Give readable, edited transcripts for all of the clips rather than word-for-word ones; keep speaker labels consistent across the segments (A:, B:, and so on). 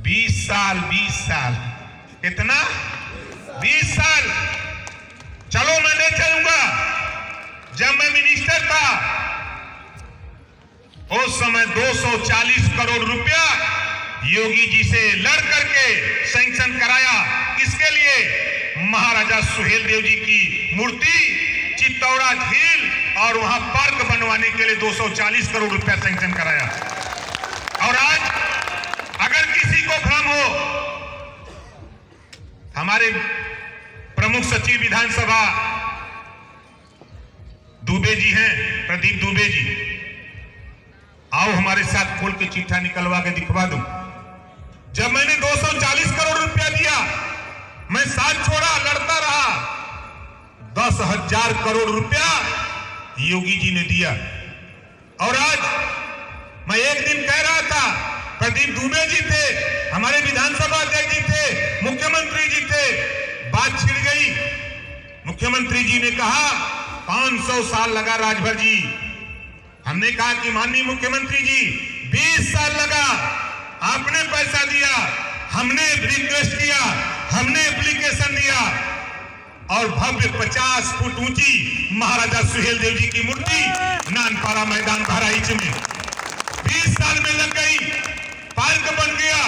A: 20 साल कितना 20 साल। चलो मैं ले चलूंगा। जब मैं मिनिस्टर था उस समय 240 करोड़ रुपया योगी जी से लड़ करके सैंक्शन कराया। किसके लिए? महाराजा सुहेलदेव जी की मूर्ति चित्तौड़ा झील और वहां पार्क बनवाने के लिए 240 करोड़ रुपया सैंक्शन कराया। और आज अगर किसी को भ्रम हो, हमारे प्रमुख सचिव विधानसभा दुबे जी हैं, प्रदीप दुबे जी, आओ हमारे साथ खोल के चिट्ठा निकलवा के दिखवा दूं। जब मैंने 240 करोड़ रुपया दिया, मैं साथ छोड़ा, लड़ता रहा। 10,000 करोड़ रुपया योगी जी ने दिया। और आज मैं एक दिन कह रहा था, प्रदीप दुबे जी थे, हमारे विधानसभा अध्यक्ष जी थे, मुख्यमंत्री जी थे, बात छिड़ गई। मुख्यमंत्री जी ने कहा 500 साल लगा राजभर जी। हमने कहा कि माननीय मुख्यमंत्री जी 20 साल लगा, आपने पैसा दिया, हमने रिक्वेस्ट किया, हमने एप्लीकेशन दिया और भव्य 50 फुट ऊंची महाराजा सुहेलदेव जी की मूर्ति नानपारा मैदान बहराइच में 20 साल में लग गई। पार्क बन गया,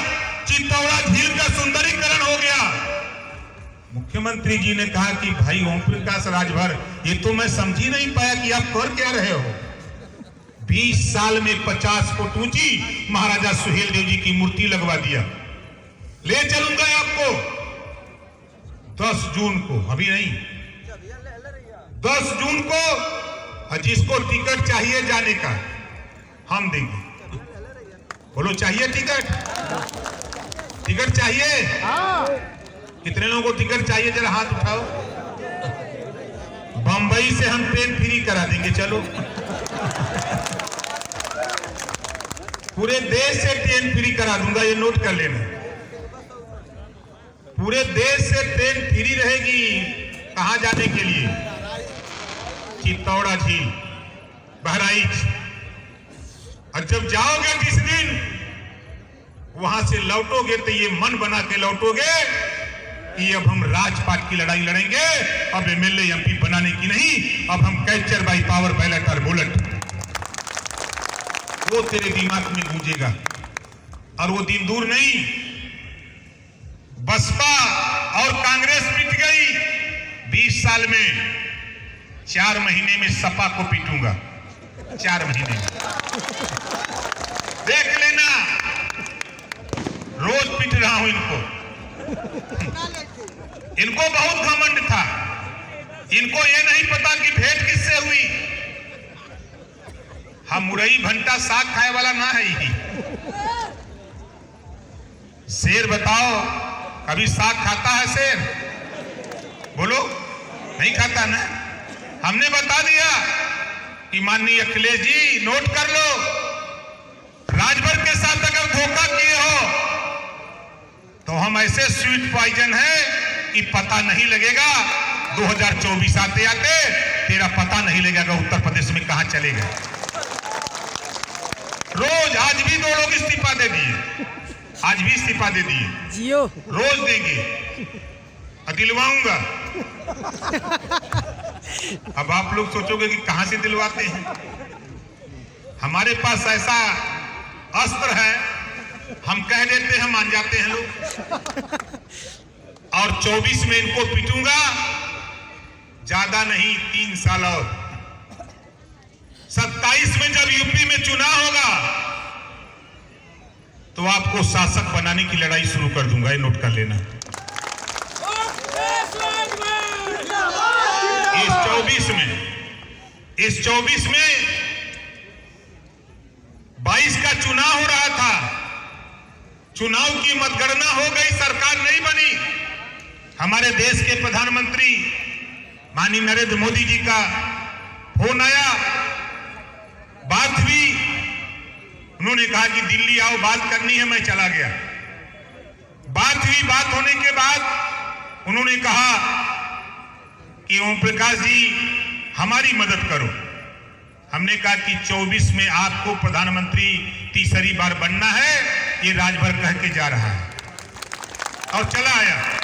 A: चित्तौड़ा झील का सुंदरीकरण हो गया। मुख्यमंत्री जी ने कहा कि भाई ओम प्रकाश राजभर, ये तो मैं समझ ही नहीं पाया कि आप कर क्या रहे हो। 20 साल में 50 फुट ऊंची महाराजा सुहेलदेव जी की मूर्ति लगवा दिया। ले चलूंगा आपको 10 जून को, अभी नहीं, 10 जून को, जिसको टिकट चाहिए जाने का हम देंगे। बोलो चाहिए टिकट? टिकट चाहिए? कितने लोगों को टिकट चाहिए? जरा हाथ उठाओ। बंबई से हम ट्रेन फ्री करा देंगे। चलो, पूरे देश से ट्रेन फ्री करा दूंगा, ये नोट कर लेना। पूरे देश से ट्रेन फ्री रहेगी। कहां जाने के लिए? चित्तौड़ा झील, बहराइच। और जब जाओगे जिस दिन, वहां से लौटोगे तो ये मन बना के लौटोगे कि अब हम राजपाट की लड़ाई लड़ेंगे। अब एमएलए एमपी बनाने की नहीं, अब हम कैप्चर बाय पावर, बैलेट और बुलेट। वो तेरे दिमाग में गूंजेगा। और वो दिन दूर नहीं। बसपा और कांग्रेस पिट गई 20 साल में। 4 महीने में सपा को पीटूंगा। 4 महीने में देख लेना। रोज पीट रहा हूं इनको। इनको बहुत घमंड था। इनको ये नहीं पता कि भेंट किससे हुई। हम मुरई भंटा साग खाए वाला ना है ही। शेर बताओ, कभी साग खाता है शेर? बोलो, नहीं खाता ना। हमने बता दिया कि माननीय अखिलेश जी नोट कर लो, राजभर के साथ अगर धोखा किए हो तो हम ऐसे स्वीट पॉइजन है कि पता नहीं लगेगा। 2024 आते आते तेरा पता नहीं लगेगा उत्तर प्रदेश में कहां चलेगा। रोज, आज भी 2 लोग इस्तीफा दे दिए, आज भी इस्तीफा दे दिए। जियो रोज देंगे, दिलवाऊंगा। अब आप लोग सोचोगे कि कहां से दिलवाते हैं। हमारे पास ऐसा अस्त्र है, हम कह देते हैं मान जाते हैं लोग। और 24 में इनको पीटूंगा, ज्यादा नहीं 3 साल और। 27 में जब यूपी में चुनाव होगा तो आपको शासक बनाने की लड़ाई शुरू कर दूंगा, ये नोट कर लेना। इस 24 में 22 का चुनाव हो रहा था। चुनाव की मतगणना हो गई, सरकार नहीं बनी। हमारे देश के प्रधानमंत्री माननीय नरेंद्र मोदी जी का फोन आया, बात हुई। उन्होंने कहा कि दिल्ली आओ, बात करनी है। मैं चला गया, बात हुई। बात होने के बाद उन्होंने कहा कि ओम प्रकाश जी हमारी मदद करो। हमने कहा कि 24 में आपको प्रधानमंत्री तीसरी बार बनना है ये राजभर कह के जा रहा है और चला आया।